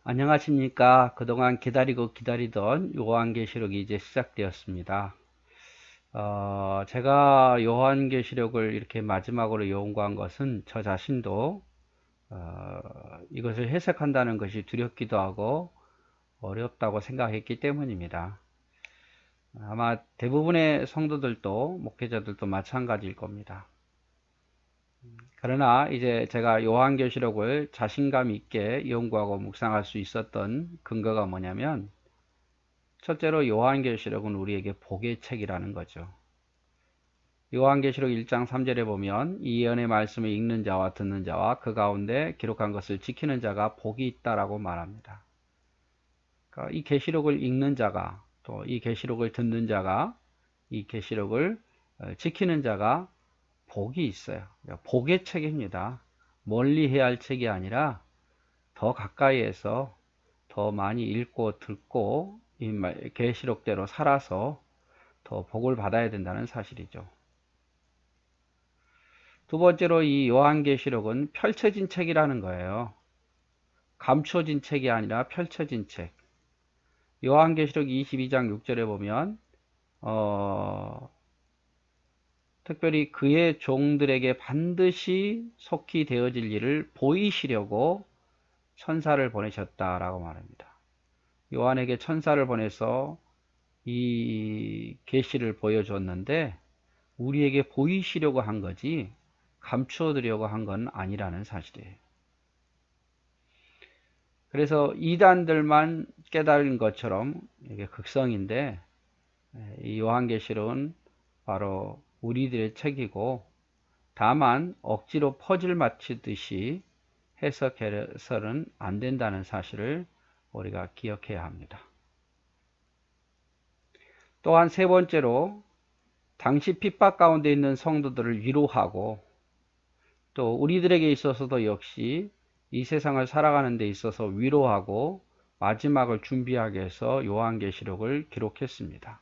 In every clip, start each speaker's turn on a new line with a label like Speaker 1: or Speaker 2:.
Speaker 1: 안녕하십니까. 그동안 기다리고 기다리던 요한계시록이 이제 시작되었습니다. 제가 요한계시록을 이렇게 마지막으로 연구한 것은 저 자신도 이것을 해석한다는 것이 두렵기도 하고 어렵다고 생각했기 때문입니다. 아마 대부분의 성도들도 목회자들도 마찬가지일 겁니다. 그러나 이제 제가 요한계시록을 자신감 있게 연구하고 묵상할 수 있었던 근거가 뭐냐면, 첫째로 요한계시록은 우리에게 복의 책이라는 거죠. 요한계시록 1장 3절에 보면 이 예언의 말씀을 읽는 자와 듣는 자와 그 가운데 기록한 것을 지키는 자가 복이 있다라고 말합니다. 그러니까 이 계시록을 읽는 자가, 또 이 계시록을 듣는 자가, 이 계시록을 지키는 자가 복이 있어요. 복의 책입니다. 멀리 해야 할 책이 아니라 더 가까이에서 더 많이 읽고 듣고 이 계시록대로 살아서 더 복을 받아야 된다는 사실이죠. 두 번째로 이 요한계시록은 펼쳐진 책이라는 거예요. 감춰진 책이 아니라 펼쳐진 책. 요한계시록 22장 6절에 보면 특별히 그의 종들에게 반드시 속히 되어질 일을 보이시려고 천사를 보내셨다라고 말합니다. 요한에게 천사를 보내서 이 계시를 보여줬는데 우리에게 보이시려고 한 거지 감추어드리려고 한 건 아니라는 사실이에요. 그래서 이단들만 깨달은 것처럼 이게 극성인데, 이 요한계시록은 바로 우리들의 책이고, 다만 억지로 퍼즐 맞추듯이 해석해서는 안 된다는 사실을 우리가 기억해야 합니다. 또한 세 번째로 당시 핍박 가운데 있는 성도들을 위로하고, 또 우리들에게 있어서도 역시 이 세상을 살아가는 데 있어서 위로하고 마지막을 준비하기 위해서 요한계시록을 기록했습니다.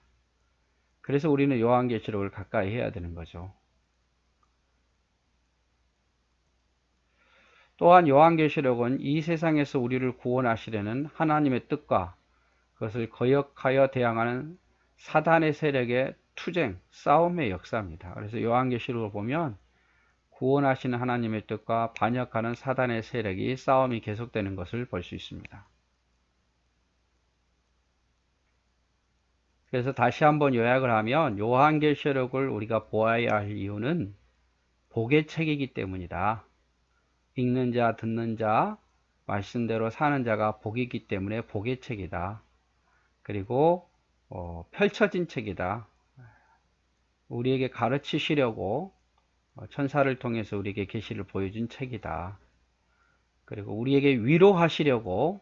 Speaker 1: 그래서 우리는 요한계시록을 가까이 해야 되는 거죠. 또한 요한계시록은 이 세상에서 우리를 구원하시려는 하나님의 뜻과 그것을 거역하여 대항하는 사단의 세력의 투쟁, 싸움의 역사입니다. 그래서 요한계시록을 보면 구원하시는 하나님의 뜻과 반역하는 사단의 세력이 싸움이 계속되는 것을 볼 수 있습니다. 그래서 다시 한번 요약을 하면 요한계시록을 우리가 보아야 할 이유는 복의 책이기 때문이다. 읽는 자, 듣는 자, 말씀대로 사는 자가 복이기 때문에 복의 책이다. 그리고 펼쳐진 책이다. 우리에게 가르치시려고 천사를 통해서 우리에게 계시를 보여준 책이다. 그리고 우리에게 위로하시려고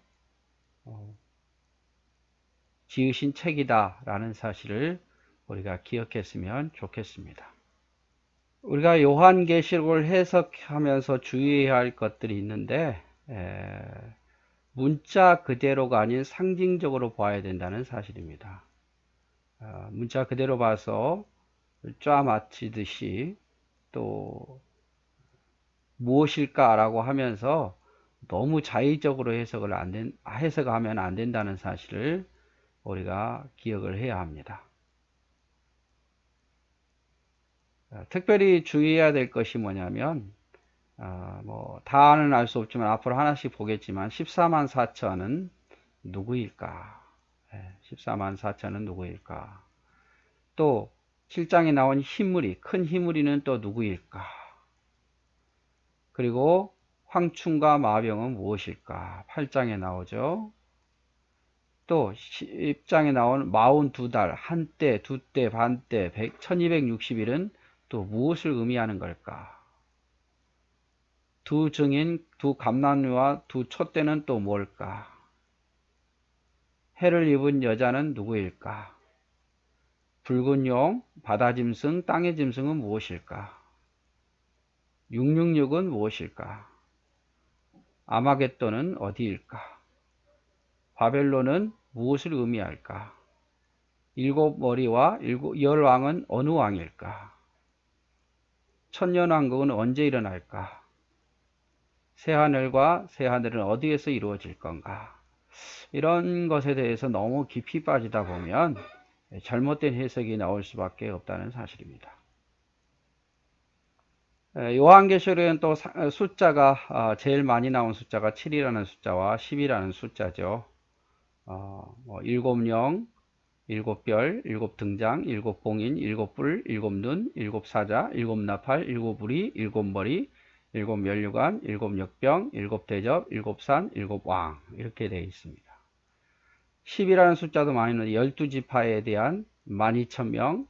Speaker 1: 지으신 책이다 라는 사실을 우리가 기억했으면 좋겠습니다. 우리가 요한계시록을 해석하면서 주의해야 할 것들이 있는데, 문자 그대로가 아닌 상징적으로 봐야 된다는 사실입니다. 문자 그대로 봐서 쫙 맞히듯이 또 무엇일까라고 하면서 너무 자의적으로 해석하면 안 된다는 사실을 우리가 기억을 해야 합니다. 특별히 주의해야 될 것이 뭐냐면, 다는 알 수 없지만 앞으로 하나씩 보겠지만 14만 4천은 누구일까? 14만 4천은 누구일까? 또 7장에 나온 희무리, 큰 희무리는 또 누구일까? 그리고 황충과 마병은 무엇일까? 8장에 나오죠. 또 10장에 나온 42달, 한때, 두때, 반때, 1260일은 또 무엇을 의미하는 걸까? 두 증인, 두 감람류와 두 촛대는 또 뭘까? 해를 입은 여자는 누구일까? 붉은 용, 바다 짐승, 땅의 짐승은 무엇일까? 666은 무엇일까? 아마겟돈은 어디일까? 바벨론은 무엇을 의미할까? 일곱 머리와 열 왕은 어느 왕일까? 천년왕국은 언제 일어날까? 새하늘과 새하늘은 어디에서 이루어질 건가? 이런 것에 대해서 너무 깊이 빠지다 보면 잘못된 해석이 나올 수밖에 없다는 사실입니다. 요한계시록에는 또 숫자가 제일 많이 나온 숫자가 7이라는 숫자와 10이라는 숫자죠. 7영, 7별, 7등장, 7봉인, 7뿔, 7눈, 7사자, 7나팔, 7우리, 7머리, 7면류관, 7역병, 7대접, 7산, 7왕 이렇게 되어 있습니다. 10이라는 숫자도 많이 있는데 12지파에 대한 12,000명,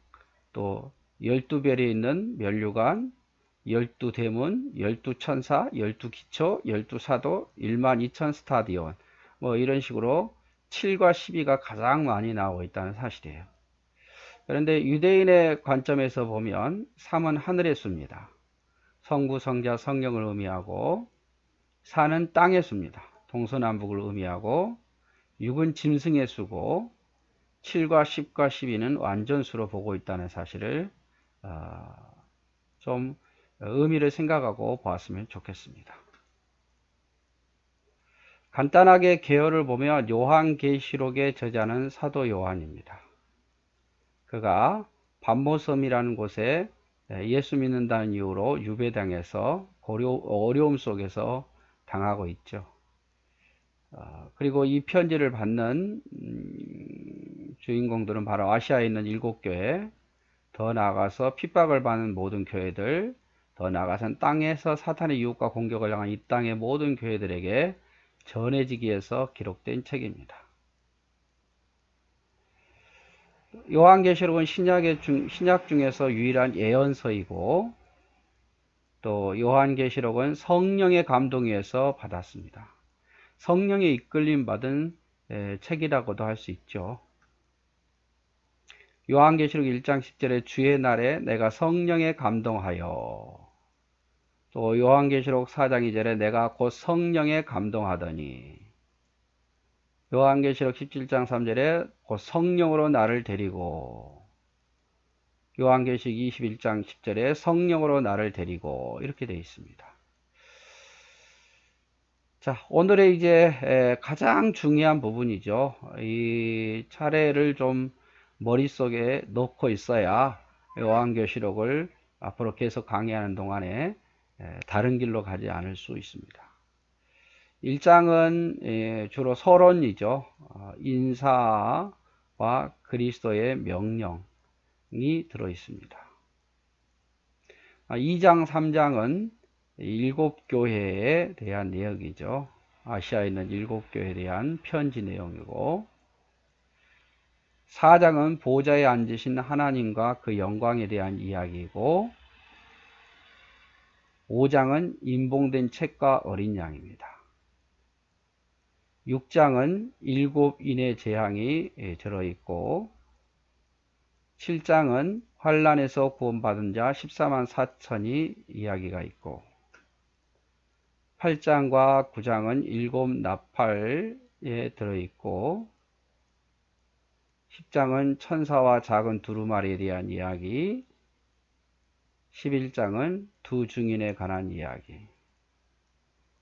Speaker 1: 또 12별이 있는 면류관, 12대문, 12천사, 12기초, 12사도, 12,000 스타디온 뭐 이런 식으로 7과 12가 가장 많이 나오고 있다는 사실이에요. 그런데 유대인의 관점에서 보면 3은 하늘의 수입니다. 성부, 성자, 성령을 의미하고 4는 땅의 수입니다. 동서남북을 의미하고 6은 짐승의 수고 7과 10과 12는 완전수로 보고 있다는 사실을 좀 의미를 생각하고 보았으면 좋겠습니다. 간단하게 계열을 보면 요한계시록의 저자는 사도 요한입니다. 그가 반모섬이라는 곳에 예수 믿는다는 이유로 유배당해서 어려움 속에서 당하고 있죠. 그리고 이 편지를 받는 주인공들은 바로 아시아에 있는 7교회, 더 나아가서 핍박을 받는 모든 교회들, 더 나아가서는 땅에서 사탄의 유혹과 공격을 당한 이 땅의 모든 교회들에게 전해지기 위해서 기록된 책입니다. 요한계시록은 신약 중에서 유일한 예언서이고 또 요한계시록은 성령의 감동에 의해서 받았습니다. 성령의 이끌림 받은 책이라고도 할 수 있죠. 요한계시록 1장 10절에 주의 날에 내가 성령에 감동하여, 또 요한계시록 4장 2절에 내가 곧 성령에 감동하더니, 요한계시록 17장 3절에 곧 성령으로 나를 데리고, 요한계시록 21장 10절에 성령으로 나를 데리고 이렇게 되어 있습니다. 자, 오늘의 이제 가장 중요한 부분이죠. 이 차례를 좀 머릿속에 넣고 있어야 요한계시록을 앞으로 계속 강의하는 동안에 다른 길로 가지 않을 수 있습니다. 1장은 주로 서론이죠. 인사와 그리스도의 명령이 들어 있습니다. 2장, 3장은 7교회에 대한 내용이죠. 아시아에 있는 7교회에 대한 편지 내용이고, 4장은 보좌에 앉으신 하나님과 그 영광에 대한 이야기이고, 5장은 임봉된 책과 어린 양입니다. 6장은 7인의 재앙이 들어있고, 7장은 환란에서 구원받은 자 14만 4천이 이야기가 있고, 8장과 9장은 7 나팔에 들어있고, 10장은 천사와 작은 두루마리에 대한 이야기, 11장은 두 증인에 관한 이야기,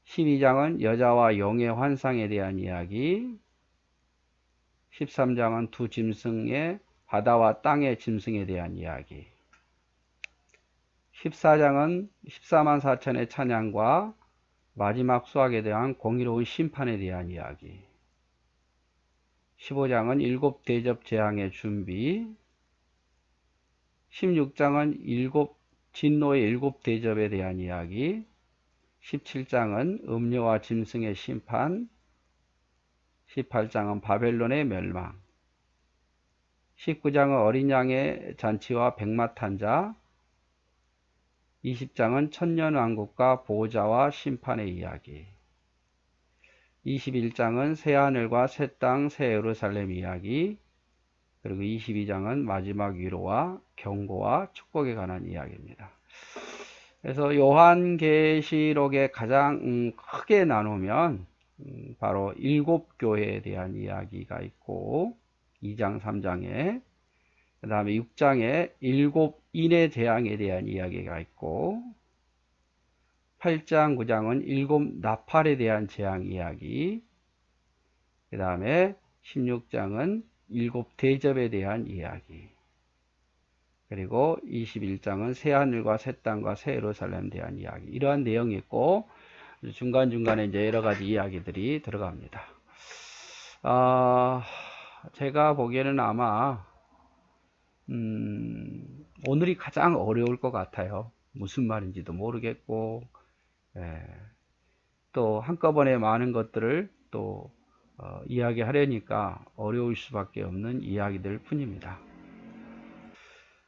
Speaker 1: 12장은 여자와 용의 환상에 대한 이야기, 13장은 두 짐승의 바다와 땅의 짐승에 대한 이야기, 14장은 14만 4천의 찬양과 마지막 수확에 대한 공의로운 심판에 대한 이야기, 15장은 7 대접 재앙의 준비, 16장은 진노의 7 대접에 대한 이야기, 17장은 음료와 짐승의 심판, 18장은 바벨론의 멸망, 19장은 어린 양의 잔치와 백마탄 자, 20장은 천년왕국과 보호자와 심판의 이야기, 21장은 새하늘과 새 땅, 새 예루살렘 이야기, 그리고 22장은 마지막 위로와 경고와 축복에 관한 이야기입니다. 그래서 요한계시록에 가장 크게 나누면 바로 7교회에 대한 이야기가 있고, 2장 3장에, 그 다음에 6장에 7인의 재앙에 대한 이야기가 있고, 8장 9장은 7 나팔에 대한 재앙 이야기, 그 다음에 16장은 일곱 대접에 대한 이야기. 그리고 21장은 새하늘과 새 땅과 새 예루살렘에 대한 이야기. 이러한 내용이 있고 중간중간에 이제 여러 가지 이야기들이 들어갑니다. 제가 보기에는 아마 오늘이 가장 어려울 것 같아요. 무슨 말인지도 모르겠고, 또 한꺼번에 많은 것들을 또 이야기하려니까 어려울 수밖에 없는 이야기들 뿐입니다.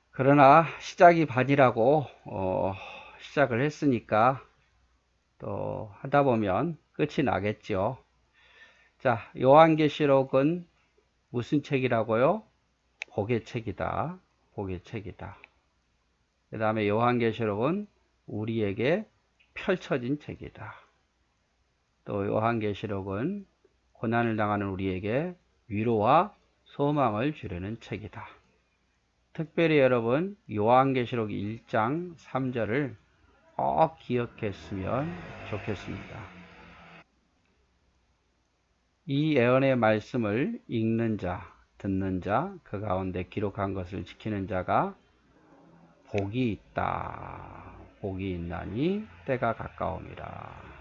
Speaker 1: 그러나 시작이 반이라고 시작을 했으니까 또 하다 보면 끝이 나겠죠. 자, 요한계시록은 무슨 책이라고요? 복의 책이다. 복의 책이다. 그 다음에 요한계시록은 우리에게 펼쳐진 책이다. 또 요한계시록은 고난을 당하는 우리에게 위로와 소망을 주려는 책이다. 특별히 여러분 요한계시록 1장 3절을 꼭 기억했으면 좋겠습니다. 이 예언의 말씀을 읽는 자, 듣는 자, 그 가운데 기록한 것을 지키는 자가 복이 있다. 복이 있나니 때가 가까움이라.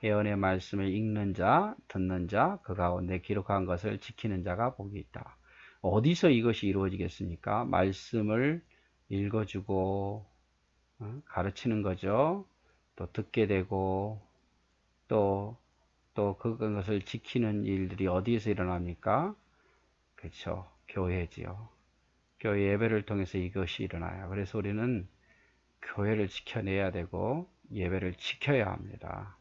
Speaker 1: 예언의 말씀을 읽는 자, 듣는 자, 그 가운데 기록한 것을 지키는 자가 복이 있다. 어디서 이것이 이루어지겠습니까? 말씀을 읽어주고 가르치는 거죠. 또 듣게 되고 또 그것을 지키는 일들이 어디에서 일어납니까? 그렇죠. 교회지요. 교회 예배를 통해서 이것이 일어나요. 그래서 우리는 교회를 지켜내야 되고 예배를 지켜야 합니다.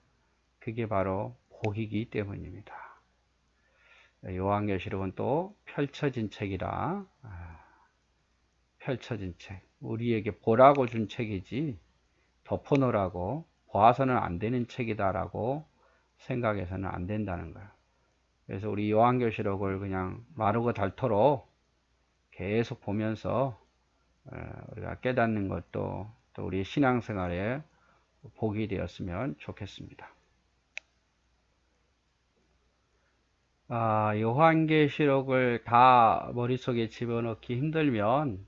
Speaker 1: 그게 바로 복이기 때문입니다. 요한계시록은 또 펼쳐진 책이라, 펼쳐진 책. 우리에게 보라고 준 책이지 덮어놓으라고 보아서는 안 되는 책이다라고 생각해서는 안 된다는 거예요. 그래서 우리 요한계시록을 그냥 마르고 닳도록 계속 보면서 우리가 깨닫는 것도 또 우리 신앙생활에 복이 되었으면 좋겠습니다. 요한계시록을 다 머릿속에 집어넣기 힘들면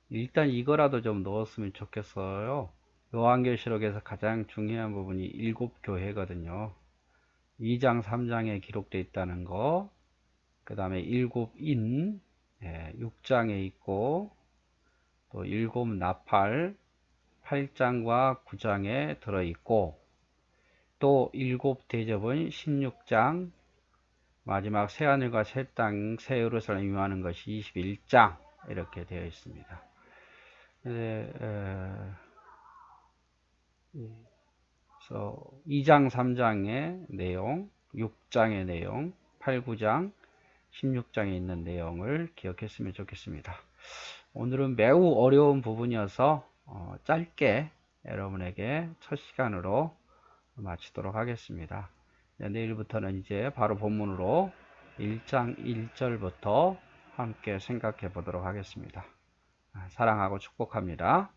Speaker 1: 일단 이거라도 좀 넣었으면 좋겠어요. 요한계시록에서 가장 중요한 부분이 일곱 교회거든요. 2장 3장에 기록되어 있다는 거, 그 다음에 일곱 인, 6장에 있고 또 일곱 나팔 8장과 9장에 들어있고 또 일곱 대접은 16장, 마지막 새하늘과 새 땅, 새 예루살렘 임하는 것이 21장 이렇게 되어 있습니다. 그래서 2장 3장의 내용, 6장의 내용, 8, 9장, 16장에 있는 내용을 기억했으면 좋겠습니다. 오늘은 매우 어려운 부분이어서 짧게 여러분에게 첫 시간으로 마치도록 하겠습니다. 내일부터는 이제 바로 본문으로 1장 1절부터 함께 생각해 보도록 하겠습니다. 사랑하고 축복합니다.